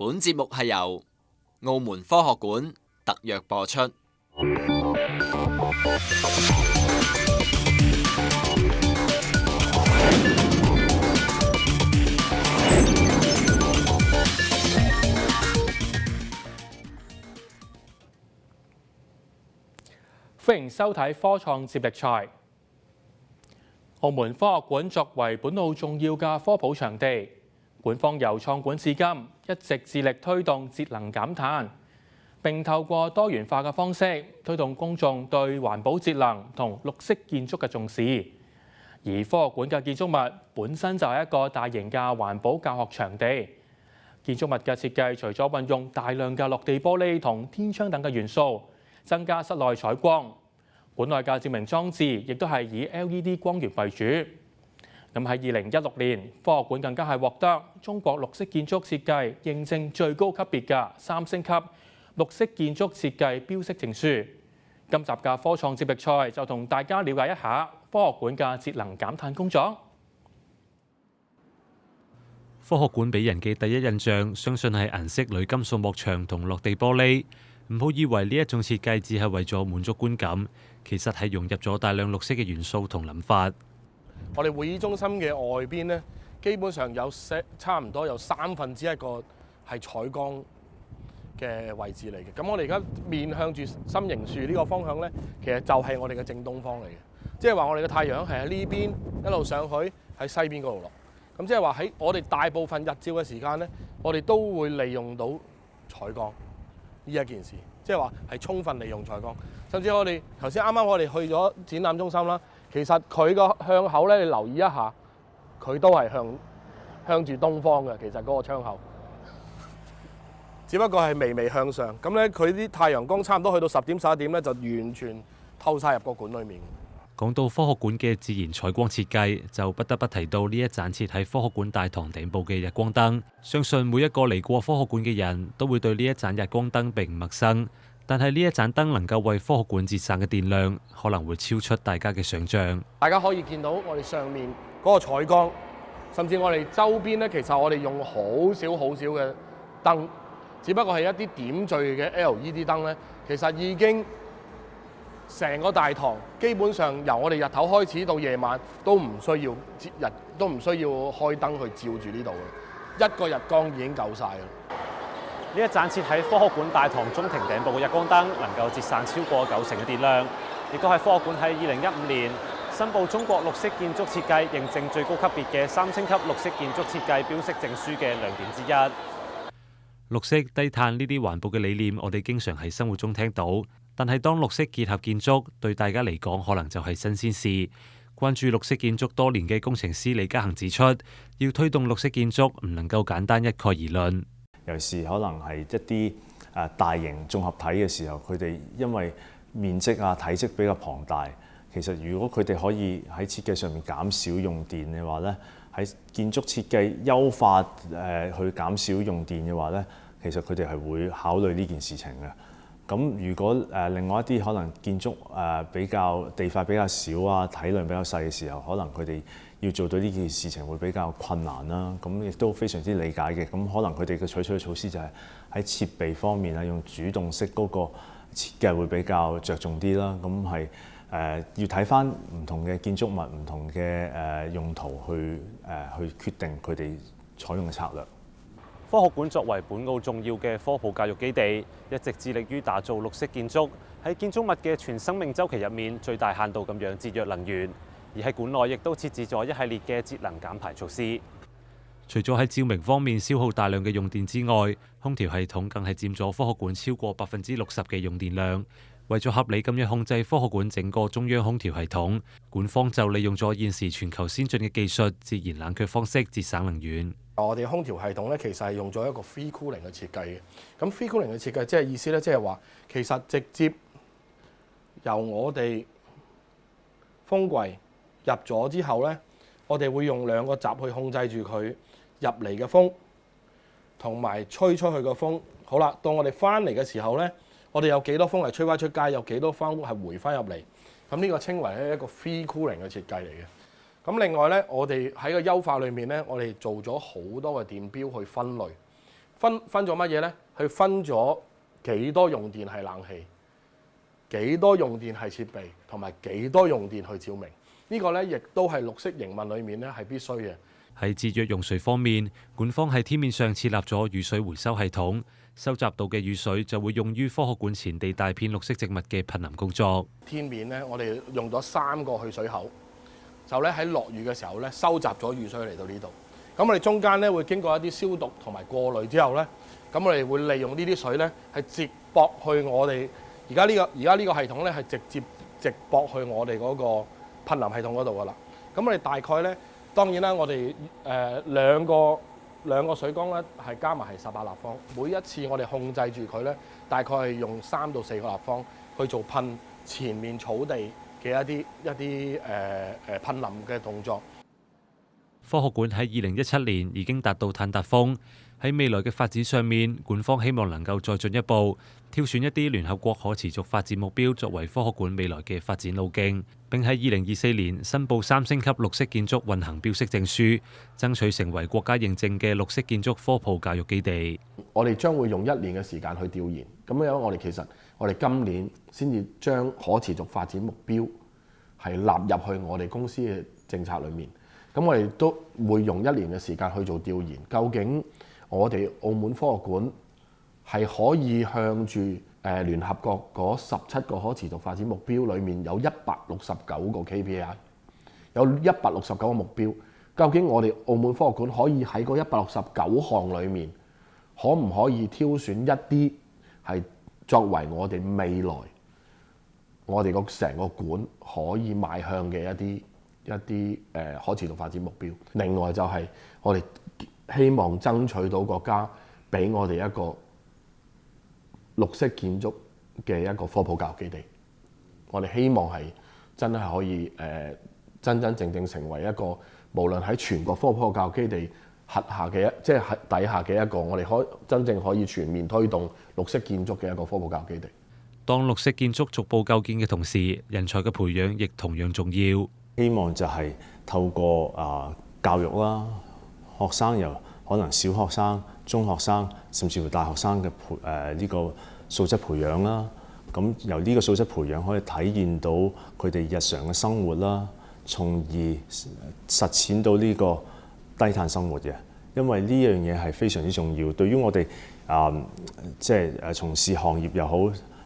本節目係由澳門科學館特約播出。歡迎收睇科創接力賽。澳門科學館作為本澳重要嘅科普場地，館方由創館至今一直致力推動節能減碳，並透過多元化嘅方式推動公眾對環保節能同綠色建築嘅重視。而科學館嘅建築物本身就係一個大型嘅環保教學場地。建築物嘅設計除咗運用大量嘅落地玻璃同天窗等嘅元素，增加室內採光，館內嘅照明裝置亦都係以 LED 光源為主。咁喺2016年，科學館更加係獲得中國綠色建築設計認證最高級別嘅3星級綠色建築設計標識證書。今集嘅科創接力賽就同大家了解一下科學館嘅節能減碳工作。科學館俾人嘅第一印象，相信係顏色鋁金屬幕牆同落地玻璃。唔好以為呢一種設計只係為咗滿足觀感，其實係融入咗大量綠色嘅元素同諗法。我哋會議中心嘅外邊呢，基本上有差唔多有1/3個係採光嘅位置嚟嘅。咁我哋而家面向住心形樹呢個方向呢，其實就係我哋嘅正東方嚟嘅。即係話我哋嘅太陽係喺呢邊一路上去，喺西邊嗰度落。咁即係話喺我哋大部分日照嘅時間呢，我哋都會利用到採光呢一件事。即係話係充分利用採光。甚至我哋頭先啱啱我哋去咗展覽中心啦，其實佢個向口咧，你留意一下，佢都係向住東方嘅。其實嗰個窗口，只不過係微微向上。咁咧，佢啲太陽光差唔多去到10點11點咧，就完全透晒入個館裏面。講到科學館嘅自然採光設計，就不得不提到呢一盞設喺科學館大堂頂部嘅日光燈。相信每一個嚟過科學館嘅人都會對呢一盞日光燈並唔陌生。但係呢一盞燈能夠為科學館節省嘅電量，可能會超出大家嘅想像。大家可以見到我哋上面嗰個採光，甚至我哋周邊咧，其實我哋用好少嘅燈，只不過係一啲點綴嘅 LED 燈咧，其實已經成個大堂基本上由我哋日頭開始到夜晚都唔需要開燈去照住呢度嘅，一個日光已經夠晒啦。呢一盞設喺科學館大堂中庭頂部嘅日光燈，能夠節省超過90%嘅電量，亦都係科學館喺2015年申報中國綠色建築設計認證最高級別嘅3星級綠色建築設計標識證書嘅亮點之一。綠色低碳呢啲環保嘅理念，我哋經常喺生活中聽到，但係當綠色結合建築，對大家嚟講可能就係新鮮事。關注綠色建築多年嘅工程師李家恒指出，要推動綠色建築唔能夠簡單一概而論。尤其是可能係一啲大型綜合體嘅時候，佢哋因為面積啊體積比較龐大，其實如果佢哋可以喺設計上面減少用電嘅話咧，喺建築設計優化去減少用電嘅話咧，其實佢哋係會考慮呢件事情嘅。咁如果另外一啲可能建築比較地塊比較少啊，體量比較細嘅時候，可能佢哋要做到呢件事情會比較困難啦。咁亦都非常之理解嘅。咁可能佢哋嘅採取嘅措施就係喺設備方面啊，用主動式嗰個設計會比較着重啲啦。咁係要睇返唔同嘅建築物、唔同嘅用途去決定佢哋採用嘅策略。科學館作為本澳重要嘅科普教育基地，一直致力於打造綠色建築，喺建築物嘅全生命週期入面，最大限度咁樣節約能源。而喺館內亦都設置咗一系列嘅節能減排措施。除咗喺照明方面消耗大量嘅用電之外，空調系統更係佔咗科學館超過60%嘅用電量。為咗合理咁樣控制科學館整個中央空調系統，館方就利用咗現時全球先進嘅技術，自然冷卻方式節省能源。我哋空調系統咧，其實係用咗一個 free cooling 嘅設計嘅。咁 free cooling 嘅設計即係意思咧，即係話其實直接由我哋風櫃入咗之後咧，我哋會用2個閘去控制住佢入嚟嘅風，同埋吹出去嘅風。好啦，到我哋翻嚟嘅時候咧，我哋有幾多風係吹翻出街，有幾多風係回翻入嚟。咁呢個稱為一個 free cooling 嘅設計嚟嘅。咁另外咧，我哋喺個優化裏面咧，我哋做咗好多嘅電錶去分類。分咗乜嘢呢？佢分咗幾多用電係冷氣，幾多用電係設備，同埋幾多用電去照明。呢個呢，亦都係綠色營運裏面呢係必須嘅。喺節約用水方面，管方喺天面上設立咗雨水回收系統，收集到嘅雨水就會用於科學館前地大片綠色植物嘅噴淋工作。天面呢，我哋用咗3個去水口，就咧喺落雨嘅時候咧收集咗雨水嚟到呢度。咁我哋中間咧會經過一啲消毒同埋過濾之後咧，咁我哋會利用呢啲水咧係接駁去我哋而家呢個系統咧係直接直駁去我哋嗰個噴淋系統嗰度噶啦。咁我哋大概咧，當然啦，我哋兩個水缸咧係加埋係18立方，每一次我哋控制住佢咧，大概係用3到4個立方去做噴前面草地嘅一啲噴淋嘅動作。科學館喺2017年已經達到碳達峰，喺未來嘅發展上面，館方希望能夠再進一步，挑選一啲聯合國可持續發展目標作為科學館未來嘅發展路徑，並喺2024年申報3星級綠色建築運行標識證書，爭取成為國家認證嘅綠色建築科普教育基地。我哋將會用1年嘅時間去調研，咁因為我哋今年先至將可持續發展目標係納入去我哋公司嘅政策裏面。咁我哋都會用1年嘅時間去做調研，究竟我哋澳門科學館係可以向住聯合國嗰17個可持續發展目標裏面有169個 KPI， 有169個目標。究竟我哋澳門科學館可以喺嗰169項裏面，可唔可以挑選一啲係作為我哋未來我哋個成個館可以邁向嘅一啲可持續發展目標。另外就係我哋希望爭取到國家俾我哋一個綠色建築嘅一個科普教育基地。我哋希望係真係可以真正成為一個無論喺全國科普教育基地轄下嘅即係底下嘅一個我哋真正可以全面推動綠色建築嘅一個科普教育基地。當綠色建築逐步構建嘅同時，人才嘅培養亦同樣重要。希望就係透過教育啦，學生由可能小學生、中學生，甚至乎大學生嘅呢個素質培養啦。咁由呢個素質培養可以體現到佢哋日常嘅生活啦，從而實踐到呢個低碳生活嘅。因為呢樣嘢係非常之重要，對於我哋即係從事行業又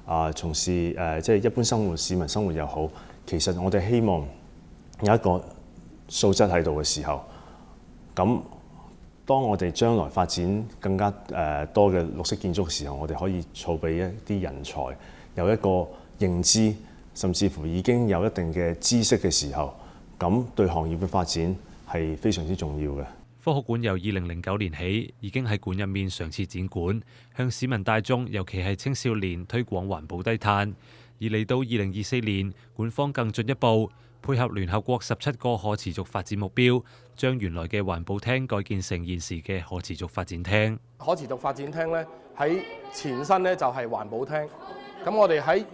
好，從事即係一般生活市民生活又好，其實我哋希望有一個素質喺度嘅時候，咁當我哋將來發展更加多嘅綠色建築嘅時候，我哋可以儲備一啲人才，有一個認知，甚至乎已經有一定嘅知識嘅時候，咁對行業嘅發展係非常之重要嘅。科學館由2009年起已經喺館入面常設展館，向市民大眾，尤其係青少年推廣環保低碳。而嚟到2024年，館方更進一步配合聯合國17個可持續發展目標，將原來嘅環保廳改建成現時嘅可持續發展廳。可持續發展廳咧喺前身咧就係環保廳。咁我哋喺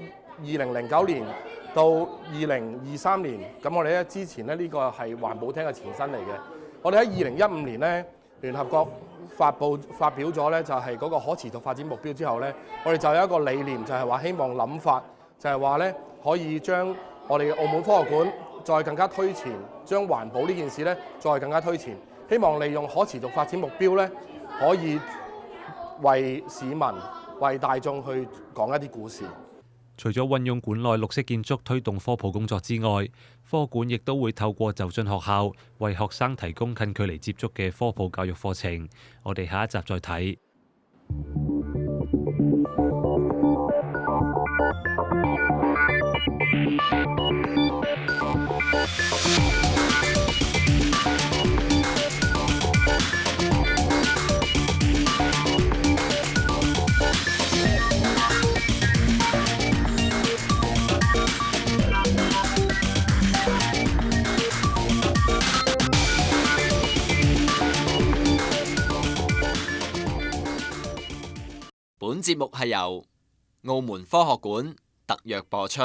2009年到2023年，咁我哋咧之前咧呢個係環保廳嘅前身嚟嘅。我哋喺2015年咧聯合國發表咗咧就係嗰個可持續發展目標之後咧，我哋就有一個理念，就係話希望諗法就係話咧可以將我哋嘅澳門科學館再更加推前，將環保呢件事咧再更加推前，希望利用可持續發展目標咧，可以為市民、為大眾去講一啲故事。除咗運用館內綠色建築推動科普工作之外，科學館亦都會透過就進學校，為學生提供近距離接觸嘅科普教育課程。我哋下一集再睇。本節目係由澳門科學館特約播出。